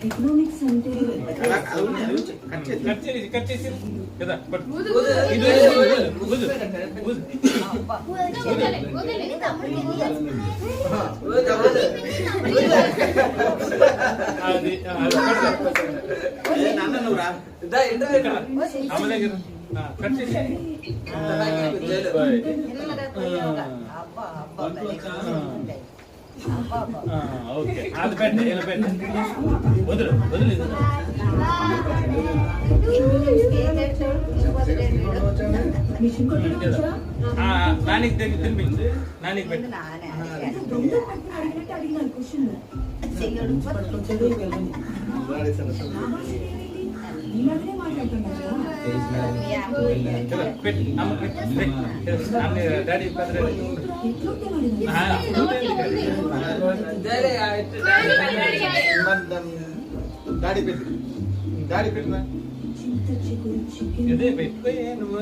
economics అంటే cut చేసి కదా కట్ చేసి ఓకే అది పెట్టండి ఇలా పెట్టండి వదులు వదిలి నానికి తినిపించి నానికి పెట్టి డాడీ డాడీ పెట్టి డాడీ పెట్టినా ఇదే పెట్టుకో నువ్వు